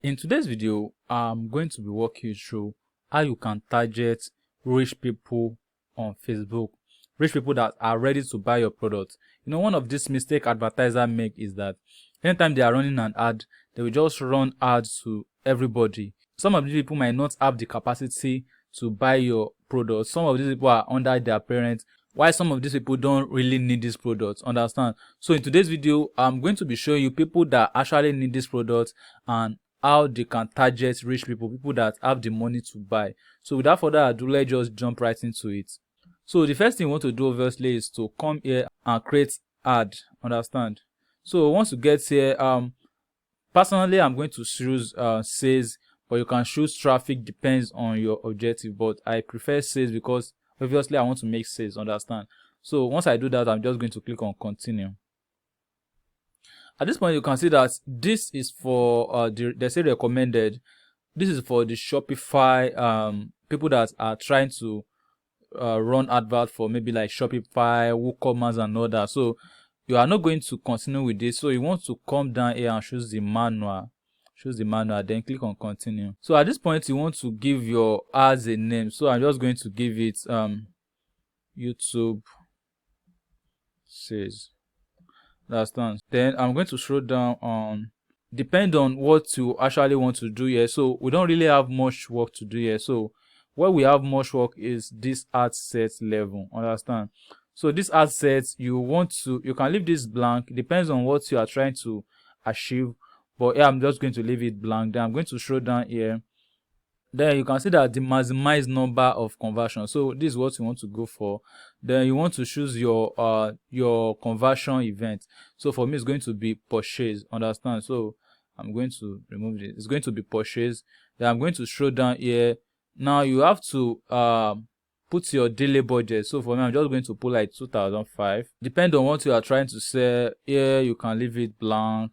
In today's video, I'm going to be walking you through how you can target rich people on Facebook. Rich people that are ready to buy your product. You know, one of these mistake advertisers make is that anytime they are running an ad, they will just run ads to everybody. Some of these people might not have the capacity to buy your product. Some of these people are under their parents, while some of these people don't really need this product. Understand? So in today's video, I'm going to be showing you people that actually need this product and how they can target rich people that have the money to buy. So without further ado, let's just jump right into it. So the first thing you want to do obviously is to come here and create ad. Understand? So once you get here, personally I'm going to choose sales, but you can choose traffic, depends on your objective, but I prefer sales because obviously I want to make sales. Understand? So once I do that, I'm just going to click on continue. At this point, you can see that this is for they say recommended. This is for the Shopify people that are trying to run advert for maybe like Shopify, WooCommerce and all that. So you are not going to continue with this. So you want to come down here and choose the manual. Choose the manual, then click on continue. So at this point, you want to give your ads a name. So I'm just going to give it YouTube says. Understand? Then I'm going to scroll down on depend on what you actually want to do here. So we don't really have much work to do here. So what we have much work is this ad set level. Understand? So this ad set, you can leave this blank. Depends on what you are trying to achieve. But yeah, I'm just going to leave it blank. Then I'm going to scroll down here. Then you can see that the maximized number of conversion. So this is what you want to go for. Then you want to choose your conversion event. So for me, it's going to be purchase. Understand? So I'm going to remove it. It's going to be purchase. Then I'm going to scroll down here. Now you have to put your daily budget. So for me, I'm just going to put like 2005. Depend on what you are trying to sell. Here you can leave it blank.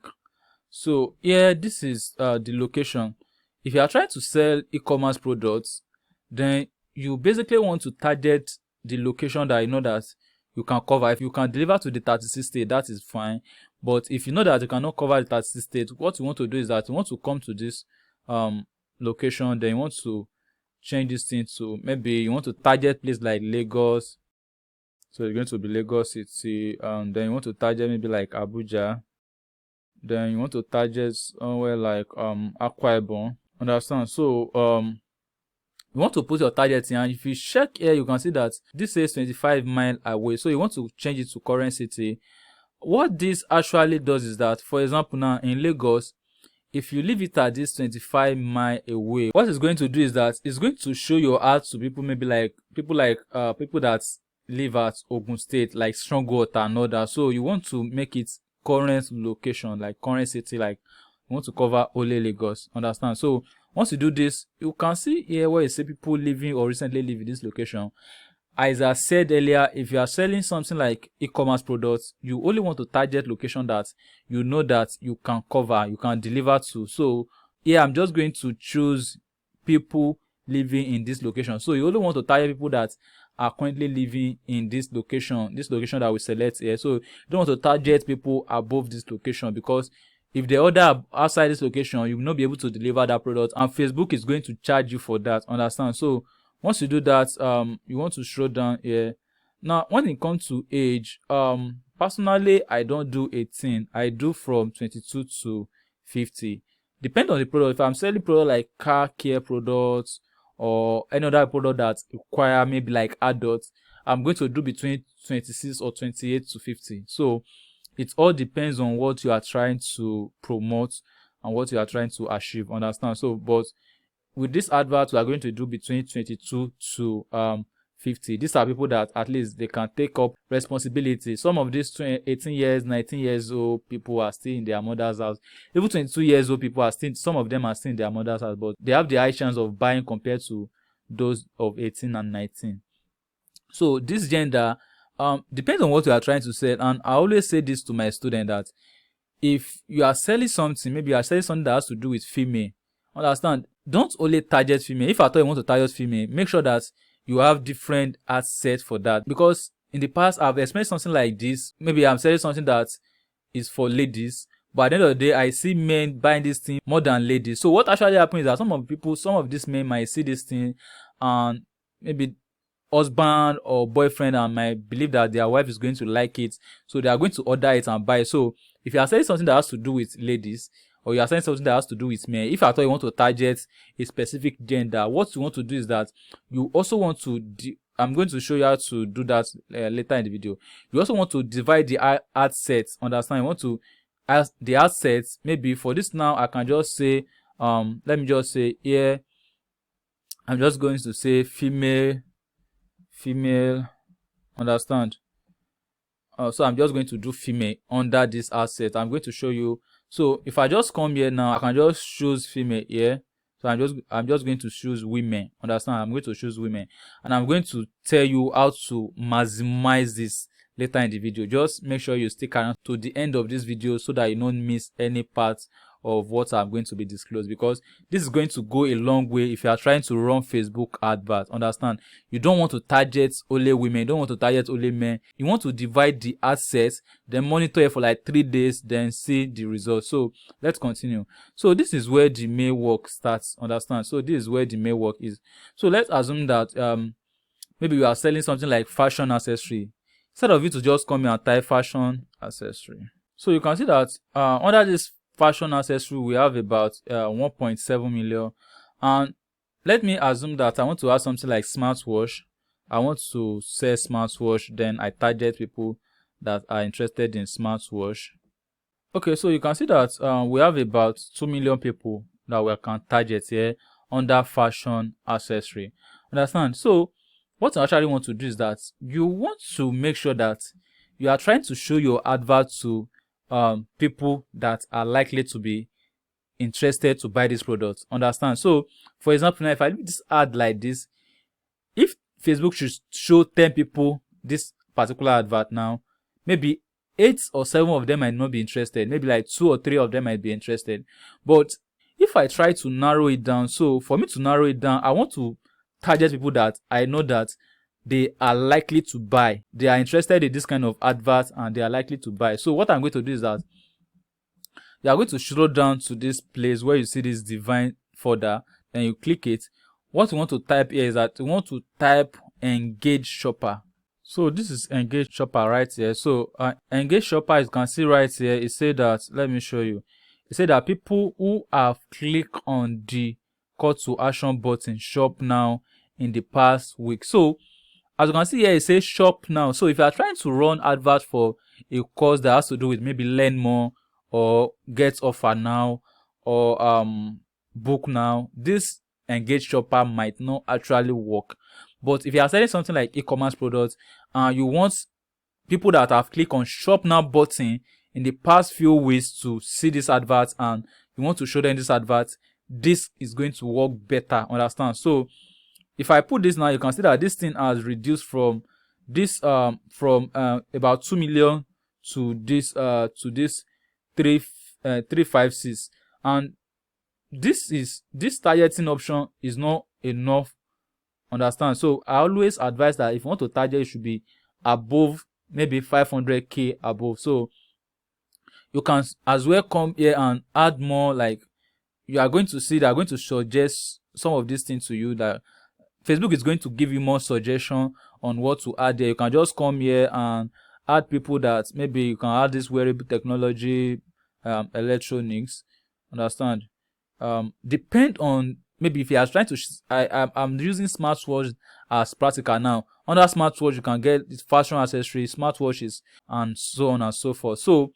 So here, this is the location. If you are trying to sell e-commerce products, then you basically want to target the location that you know that you can cover. If you can deliver to the 36 state, that is fine. But if you know that you cannot cover the 36 state, what you want to do is that you want to come to this location. Then you want to change this thing to maybe you want to target place like Lagos. So it's going to be Lagos City. Then you want to target maybe like Abuja. Then you want to target somewhere like Akwa Ibom. Understand? So you want to put your target in, and if you check here, you can see that this says 25 miles away. So you want to change it to current city. What this actually does is that, for example, now in Lagos, if you leave it at this 25 miles away, what it's going to do is that it's going to show your ad to people, maybe like people that live at Ogun State, like Strongwater and all that. So you want to make it current location, like current city, like you want to cover only Lagos. Understand? So once you do this, you can see here where you say people living or recently live in this location. As I said earlier, if you are selling something like e-commerce products, you only want to target location that you know that you can cover, you can deliver to. So here I'm just going to choose people living in this location. So you only want to target people that are currently living in this location that we select here. So you don't want to target people above this location, because if they order outside this location, you will not be able to deliver that product, and Facebook is going to charge you for that. Understand? So once you do that, you want to scroll down here. Now when it comes to age, personally I don't do 18. I do from 22 to 50. Depend on the product. If I'm selling product like car care products or any other product that require maybe like adults, I'm going to do between 26 or 28 to 50. So it all depends on what you are trying to promote and what you are trying to achieve. Understand? So but with this advert, we are going to do between 22 to 50. These are people that at least they can take up responsibility. Some of these 18 years, 19 years old people are still in their mother's house. Even 22 years old people some of them are still in their mother's house, but they have the high chance of buying compared to those of 18 and 19. So this gender depends on what you are trying to sell. And I always say this to my student, that if you are selling something, maybe you are selling something that has to do with female, understand, don't only target female. If at all you want to target female, make sure that you have different ad sets for that. Because in the past, I've experienced something like this. Maybe I'm selling something that is for ladies, but at the end of the day, I see men buying this thing more than ladies. So what actually happens is that some of these men might see this thing and maybe husband or boyfriend and might believe that their wife is going to like it, so they are going to order it and buy it. So if you are selling something that has to do with ladies, or you are selling something that has to do with men, if at all you want to target a specific gender, what you want to do is that you also want to I'm going to show you how to do that later in the video. You also want to divide the ad sets. Understand? You want to add the ad sets. Maybe for this now, I can just say let me just say here, I'm just going to say female, understand? So I'm just going to do female under this asset. I'm going to show you. So if I just come here now, I can just choose female here. So I'm just going to choose women. Understand? I'm going to choose women, and I'm going to tell you how to maximize this later in the video. Just make sure you stick around to the end of this video so that you don't miss any part of what I'm going to be disclosed, because this is going to go a long way if you are trying to run Facebook advert. Understand? You don't want to target only women, you don't want to target only men. You want to divide the assets, then monitor it for like 3 days, then see the results. So let's continue. So this is where the main work starts. Understand? So this is where the main work is. So let's assume that maybe you are selling something like fashion accessory. Instead of you to just come here and type fashion accessory, so you can see that under this fashion accessory we have about 1.7 million. And let me assume that I want to add something like smartwatch. I want to sell smartwatch, then I target people that are interested in smartwatch. Okay, so you can see that we have about 2 million people that we can target here under fashion accessory. Understand? So what I actually want to do is that you want to make sure that you are trying to show your advert to people that are likely to be interested to buy this product. Understand? So for example, now if I do this ad like this, if Facebook should show 10 people this particular advert now, maybe 8 or 7 of them might not be interested, maybe like 2 or 3 of them might be interested. But if I try to narrow it down, so for me to narrow it down, I want to target people that I know that they are likely to buy. They are interested in this kind of advert and they are likely to buy. So what I'm going to do is that you are going to scroll down to this place where you see this divine folder, and you click it. What you want to type here is that you want to type engage shopper. So this is engage shopper right here. So engage shopper, as you can see right here, it said that, let me show you. It said that people who have clicked on the call to action button shop now in the past week. So as you can see here, it says shop now. So if you are trying to run advert for a course that has to do with maybe learn more or get offer now or book now, this engage shopper might not actually work. But if you are selling something like e-commerce products and you want people that have clicked on shop now button in the past few weeks to see this advert and you want to show them this advert, this is going to work better. Understand? So if I put this now, you can see that this thing has reduced from this about 2 million to this 356, and this targeting option is not enough. Understand? So I always advise that if you want to target, it should be above maybe 500k above. So you can as well come here and add more. Like you are going to see, they are going to suggest some of these things to you, that Facebook is going to give you more suggestion on what to add there. You can just come here and add people that maybe you can add this wearable technology, electronics. Understand? Depend on, maybe if you are trying to I'm using smartwatch as practical now. Under smartwatch you can get fashion accessories, smartwatches, and so on and so forth. So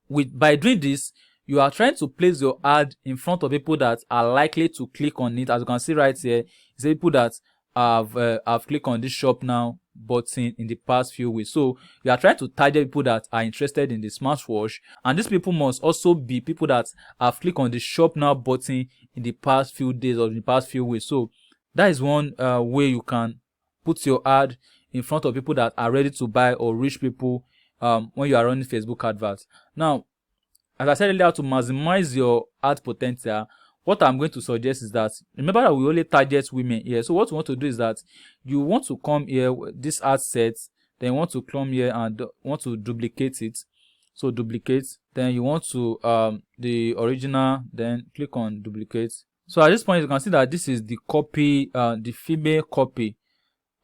by doing this, you are trying to place your ad in front of people that are likely to click on it. As you can see right here, it's people that have clicked on this shop now button in the past few weeks. So you are trying to target people that are interested in the smartwatch, and these people must also be people that have clicked on the shop now button in the past few days or in the past few weeks. So that is one way you can put your ad in front of people that are ready to buy or reach people when you are running Facebook adverts. Now, as I said earlier, to maximize your ad potential, what I'm going to suggest is that, remember that we only target women here. So what you want to do is that you want to come here, this ad set, then you want to come here and want to duplicate it. So duplicate, then you want to the original, then click on duplicate. So at this point you can see that this is the copy, the female copy.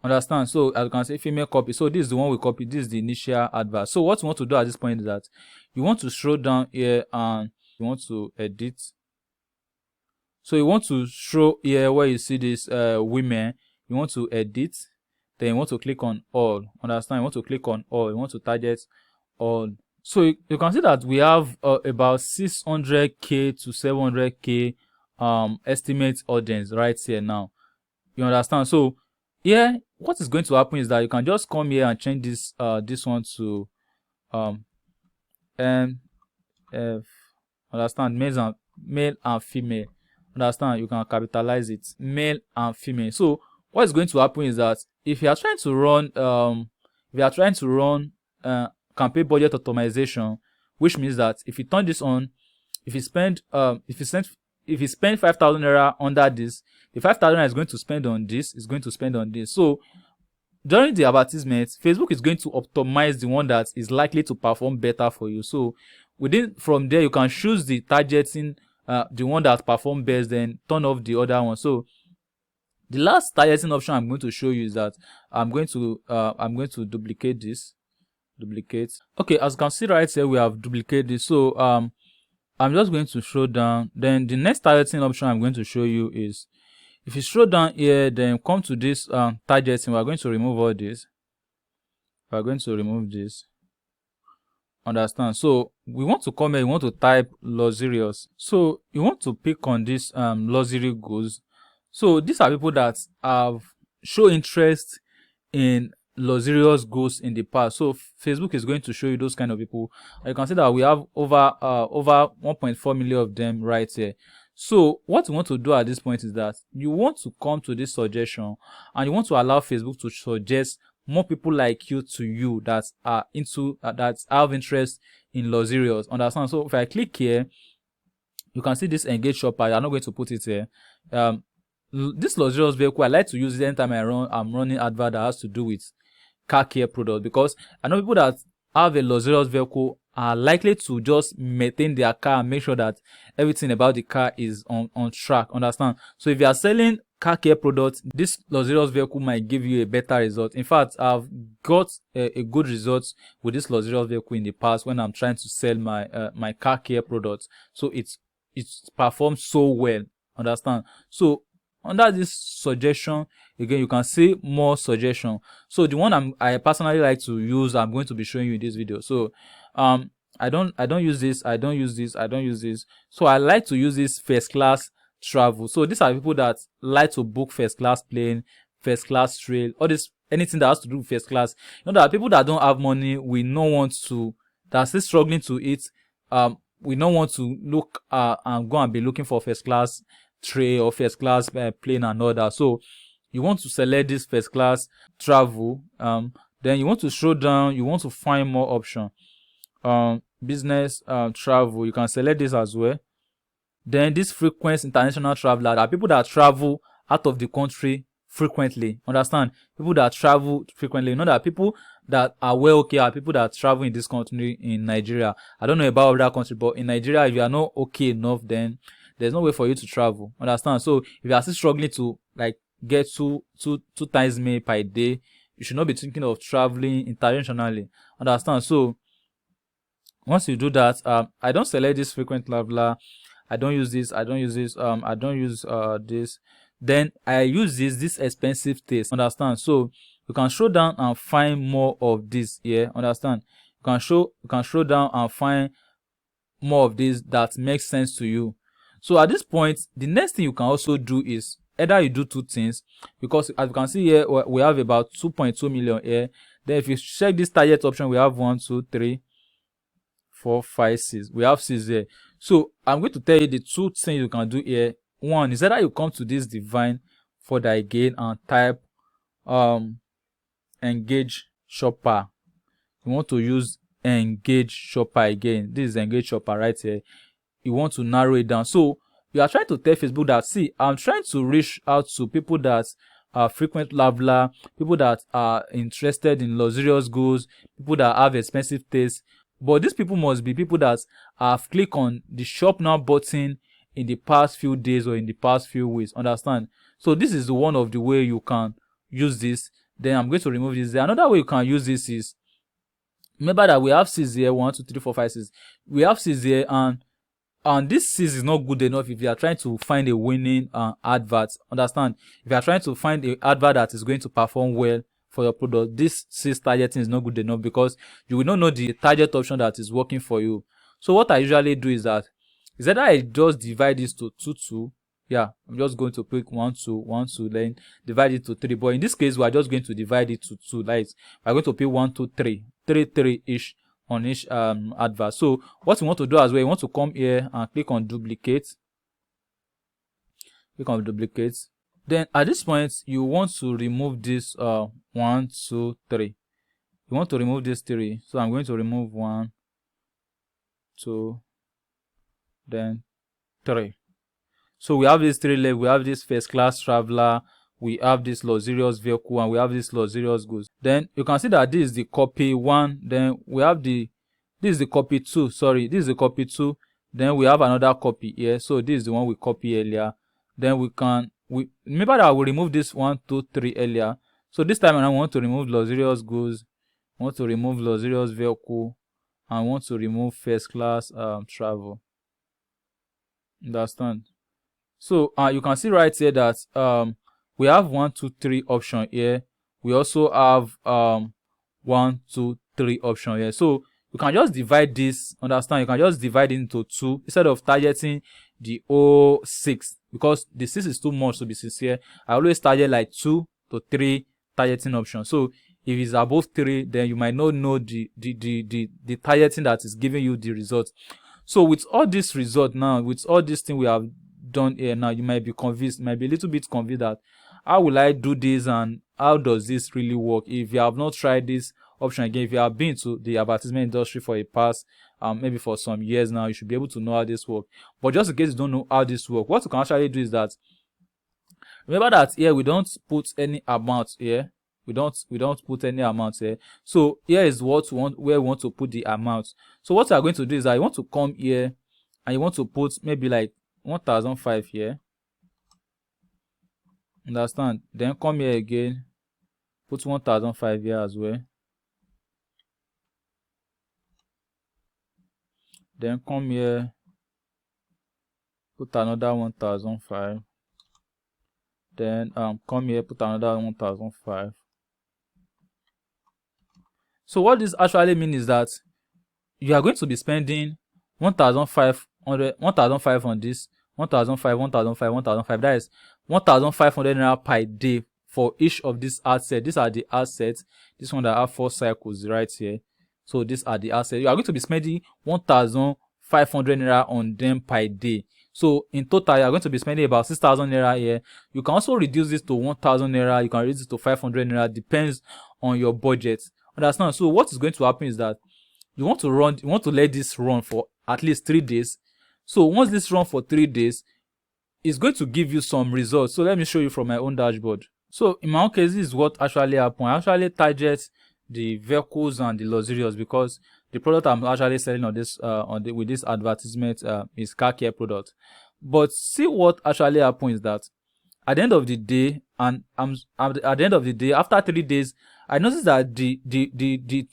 Understand? So as you can see, female copy. So this is the one we copy. This is the initial advert. So what you want to do at this point is that you want to scroll down here and you want to edit. So you want to show here where you see this women. You want to edit. Then you want to click on all. Understand? You want to click on all. You want to target all. So you can see that we have about 600k to 700k estimate audience right here now. You understand? So here, what is going to happen is that you can just come here and change this this one to MF. Understand? Male and female. Understand? You can capitalize it, male and female. So what is going to happen is that if you are trying to run campaign budget optimization, which means that if you turn this on, if you spend 5,000 naira under this, the 5,000 is going to spend on this, is going to spend on this. So during the advertisement, Facebook is going to optimize the one that is likely to perform better for you. So from there you can choose the targeting, the one that perform best, then turn off the other one. So the last targeting option I'm going to show you is that I'm going to duplicate this. Okay, as you can see right here, we have duplicated this. So I'm just going to scroll down. Then the next targeting option I'm going to show you is, if you scroll down here, then come to this targeting. We're going to remove all this. We're going to remove this. Understand? So we want to come here, you want to type luxurious. So you want to pick on this luxury goods. So these are people that have show interest in luxurious goods in the past. So Facebook is going to show you those kind of people. You can see that we have over 1.4 million of them right here. So what you want to do at this point is that you want to come to this suggestion and you want to allow Facebook to suggest more people like you to you that are into that have interest in luxurious. Understand? So if I click here, you can see this engage shopper. I'm not going to put it here. This luxurious vehicle, I like to use it anytime I'm running advert that has to do with car care products, because I know people that have a luxurious vehicle are likely to just maintain their car and make sure that everything about the car is on track. Understand? So if you are selling car care products, this luxurious vehicle might give you a better result. In fact, I've got a good result with this luxurious vehicle in the past when I'm trying to sell my car care products. So it's performed so well. Understand? So under this suggestion, again, you can see more suggestion. So the one I personally like to use, I'm going to be showing you in this video. So I don't use this, I don't use this. So I like to use this first class travel. So these are people that like to book first class plane, first class trail, all this, anything that has to do with first class. You know, there are people that don't have money, that are still struggling to eat. We don't want to look and go and be looking for first class tray or first class plane and all that. So you want to select this first class travel. Then you want to scroll down, you want to find more option. Business travel, you can select this as well. Then this frequent international traveler, there are people that travel out of the country frequently. Understand? People that travel frequently. You know, that people that are well okay are people that travel in this country, in Nigeria. I don't know about other country, but in Nigeria, if you are not okay enough, then there's no way for you to travel. Understand? So if you are still struggling to like get two times meal per day, you should not be thinking of traveling internationally. Understand? So once you do that, I don't select this frequent traveler. I don't use this. I don't use this. I don't use this. Then I use this expensive taste. Understand? So you can scroll down and find more of this here. Understand? You can scroll down and find more of this that makes sense to you. So at this point, the next thing you can also do is either you do two things, because as you can see here, we have about 2.2 million here. Then if you check this target option, we have 1, 2, 3, 4, 5, 6. We have 6 here. So I'm going to tell you the two things you can do here. One is either you come to this divine further again and type engage shopper. You want to use engage shopper again. This is engage shopper right here. You want to narrow it down. So you are trying to tell Facebook that, see, I'm trying to reach out to people that are frequent traveler, people that are interested in luxurious goods, people that have expensive taste, But these people must be people that have clicked on the shop now button in the past few days or in the past few weeks. Understand? So this is one of the way you can use this. Then I'm going to remove this. Another way you can use this is, remember that we have 6 here, 1 2 3 4 5 6. We have 6 here, and this 6 is not good enough if you are trying to find a winning advert. Understand? If you are trying to find a advert that is going to perform well for your product, this 6 targeting is not good enough because you will not know the target option that is working for you. So what I usually do is that I just divide this to 2 2. Yeah, I'm just going to pick 1 2 1 2, then divide it to 3. But in this case, we are just going to divide it to 2. Like we're going to pick 1 2 3 3 each on each advert. So what you want to do as well, you want to come here and click on duplicate. Click on duplicate. Then at this point, you want to remove this 1 2 3. You want to remove this 3. So I'm going to remove 1 2 then 3. So we have these 3 left. We have this first class traveler, we have this luxurious vehicle, and we have this luxurious goods. Then you can see that this is the copy 1. Then we have this is the copy 2. Sorry, this is the copy 2. Then we have another copy here. So this is the one we copied earlier. Then we remember that we removed this 1 2 3 earlier. So this time I want to remove luxurious goods, I want to remove luxurious vehicle, and I want to remove first class travel. Understand? So you can see right here that we have 1 2 3 option here. We also have 1 2 3 option here. So you can just divide this. Understand? You can just divide it into 2 instead of targeting the whole 6, because the 6 is too much to be sincere. I always target like 2 to 3 targeting options. So if it's above 3, then you might not know the targeting that is giving you the result. So with all this result now, with all this thing we have done here now, you might be convinced, might be a little bit convinced that how will I do this and how does this really work? If you have not tried this option again, if you have been to the advertisement industry for a past maybe for some years now, you should be able to know how this works. But just in case you don't know how this works, what you can actually do is that, remember that here we don't put any amount here. We don't put any amount here. So here is what we want, where we want to put the amount. So what you are going to do is that you want to come here and you want to put maybe like 1005 here. Understand? Then come here again, put 1005 here as well. Then come here, put another 1005. Then come here, put another 1005. So what this actually means is that you are going to be spending 1,500 on this, 1,500, 1,500, 1,500. That is 1,500 naira per day for each of these assets. These are the assets. This one that have 4 cycles right here. So these are the assets. You are going to be spending 1,500 naira on them per day. So in total, you are going to be spending about 6,000 naira here. You can also reduce this to 1,000 naira. You can reduce it to 500 naira. Depends on your budget. Understand? So what is going to happen is that you want to let this run for at least 3 days. So once this run for 3 days, it's going to give you some results. So let me show you from my own dashboard. So in my own case, this is what actually happened. I actually target the vehicles and the luxurious because the product I'm actually selling on this with this advertisement is car care product. But see what actually happened is that at the end of the day, and at the end of the day, after 3 days, I noticed that the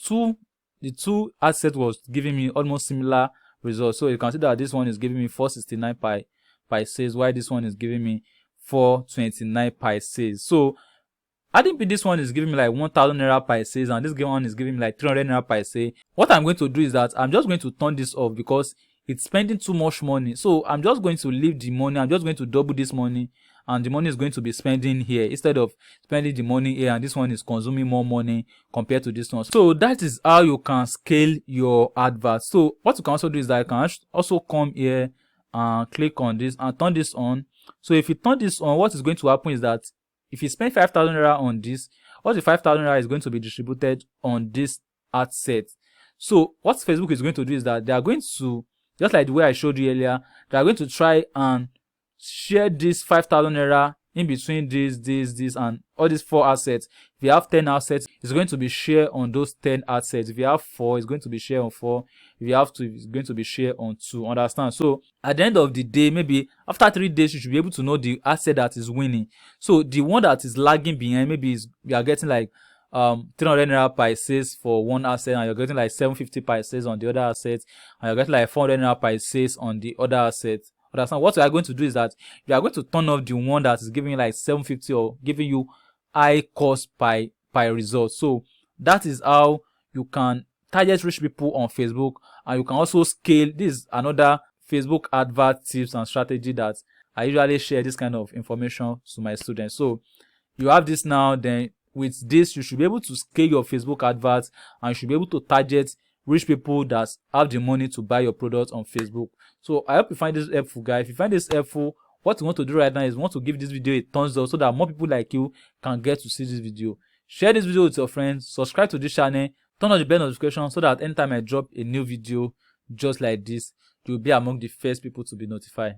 two assets was giving me almost similar results. So you can see that this one is giving me 469 per sales, while this one is giving me 429 per sales. So I think this one is giving me like 1,000 naira per sales, and this one is giving me like 300 naira per sale. What I'm going to do is that I'm just going to turn this off because it's spending too much money. So I'm just going to leave the money. I'm just going to double this money, and the money is going to be spending here instead of spending the money here, and this one is consuming more money compared to this one. So that is how you can scale your advert. So what you can also do is that you can also come here and click on this and turn this on. So if you turn this on, what is going to happen is that if you spend 5,000 naira on this, all the 5,000 naira is going to be distributed on this ad set. So what Facebook is going to do is that they are going to, just like the way I showed you earlier, they are going to try and share this 5,000 naira in between this, and all these 4 assets. If you have 10 assets, it's going to be shared on those 10 assets. If you have 4, it's going to be shared on 4. If you have 2, it's going to be shared on 2. Understand? So at the end of the day, maybe after 3 days, you should be able to know the asset that is winning. So the one that is lagging behind, maybe is you are getting like 300 naira per sales for one asset, and you're getting like 750 per sales on the other asset, and you're getting like 400 naira per sales on the other asset. Understand? What we are going to do is that we are going to turn off the one that is giving you like 750 or giving you high cost by result. So that is how you can target rich people on Facebook, and you can also scale. This is another Facebook advert tips and strategy that I usually share this kind of information to my students. So you have this now, then with this you should be able to scale your Facebook adverts, and you should be able to target rich people that have the money to buy your product on Facebook. So I hope you find this helpful, guys. If you find this helpful, what you want to do right now is you want to give this video a thumbs up so that more people like you can get to see this video. Share this video with your friends, subscribe to this channel, turn on the bell notification so that anytime I drop a new video just like this, you'll be among the first people to be notified.